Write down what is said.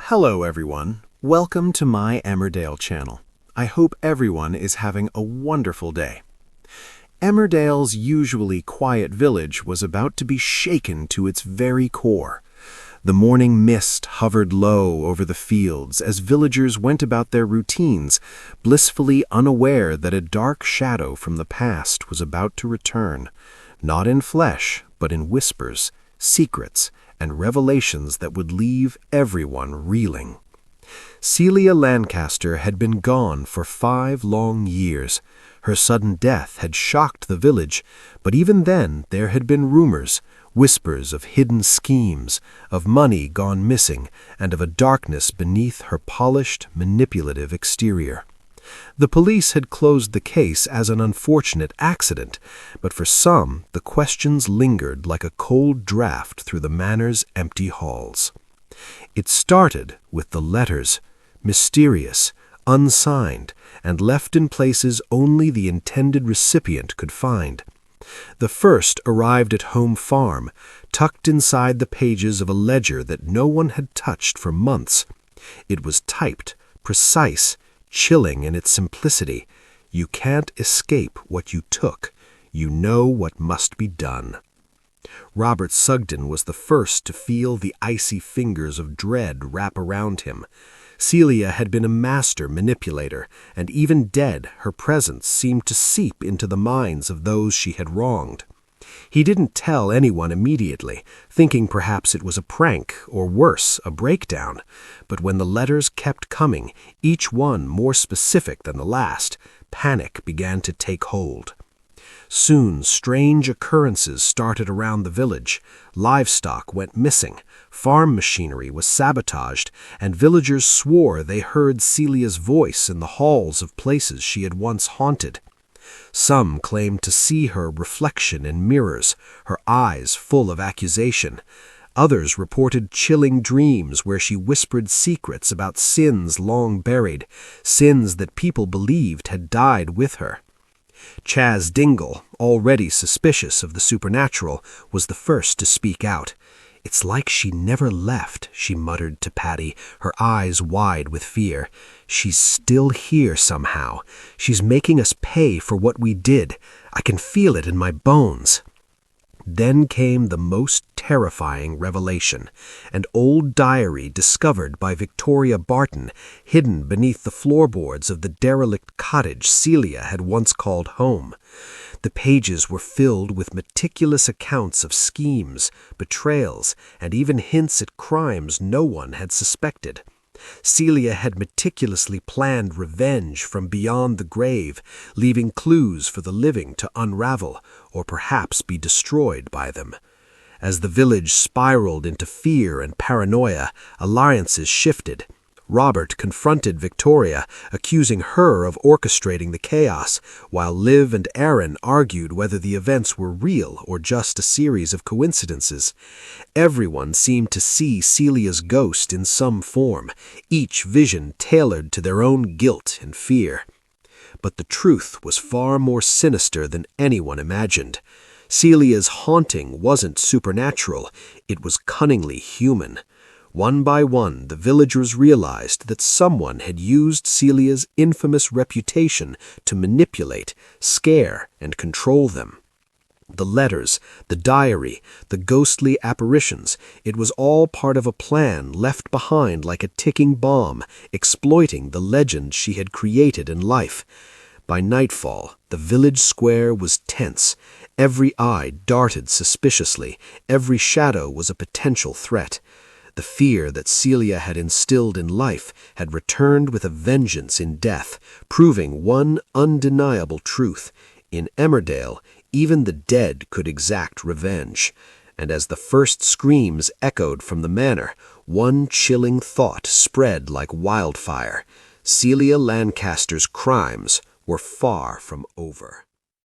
Hello everyone, welcome to my Emmerdale channel. I hope everyone is having a wonderful day. Emmerdale's usually quiet village was about to be shaken to its very core. The morning mist hovered low over the fields as villagers went about their routines, blissfully unaware that a dark shadow from the past was about to return, not in flesh, but in whispers, secrets, and revelations that would leave everyone reeling. Celia Lancaster had been gone for 5 long years. Her sudden death had shocked the village, but even then there had been rumors, whispers of hidden schemes, of money gone missing, and of a darkness beneath her polished, manipulative exterior. The police had closed the case as an unfortunate accident, but for some, the questions lingered like a cold draft through the manor's empty halls. It started with the letters, mysterious, unsigned, and left in places only the intended recipient could find. The first arrived at Home Farm, tucked inside the pages of a ledger that no one had touched for months. It was typed, precise, chilling in its simplicity. You can't escape what you took. You know what must be done. Robert Sugden was the first to feel the icy fingers of dread wrap around him. Celia had been a master manipulator, and even dead, her presence seemed to seep into the minds of those she had wronged. He didn't tell anyone immediately, thinking perhaps it was a prank, or worse, a breakdown. But when the letters kept coming, each one more specific than the last, panic began to take hold. Soon, strange occurrences started around the village. Livestock went missing, farm machinery was sabotaged, and villagers swore they heard Celia's voice in the halls of places she had once haunted. Some claimed to see her reflection in mirrors, her eyes full of accusation. Others reported chilling dreams where she whispered secrets about sins long buried, sins that people believed had died with her. Chas Dingle, already suspicious of the supernatural, was the first to speak out. "It's like she never left," she muttered to Patty, her eyes wide with fear. "She's still here somehow. She's making us pay for what we did. I can feel it in my bones." Then came the most terrifying revelation, an old diary discovered by Victoria Barton, hidden beneath the floorboards of the derelict cottage Celia had once called home. The pages were filled with meticulous accounts of schemes, betrayals, and even hints at crimes no one had suspected. Celia had meticulously planned revenge from beyond the grave, leaving clues for the living to unravel, or perhaps be destroyed by them. As the village spiraled into fear and paranoia, alliances shifted. Robert confronted Victoria, accusing her of orchestrating the chaos, while Liv and Aaron argued whether the events were real or just a series of coincidences. Everyone seemed to see Celia's ghost in some form, each vision tailored to their own guilt and fear. But the truth was far more sinister than anyone imagined. Celia's haunting wasn't supernatural, it was cunningly human. One by one, the villagers realized that someone had used Celia's infamous reputation to manipulate, scare, and control them. The letters, the diary, the ghostly apparitions, it was all part of a plan left behind like a ticking bomb, exploiting the legend she had created in life. By nightfall, the village square was tense. Every eye darted suspiciously, every shadow was a potential threat. The fear that Celia had instilled in life had returned with a vengeance in death, proving one undeniable truth. In Emmerdale, even the dead could exact revenge. And as the first screams echoed from the manor, one chilling thought spread like wildfire. Celia Lancaster's crimes were far from over.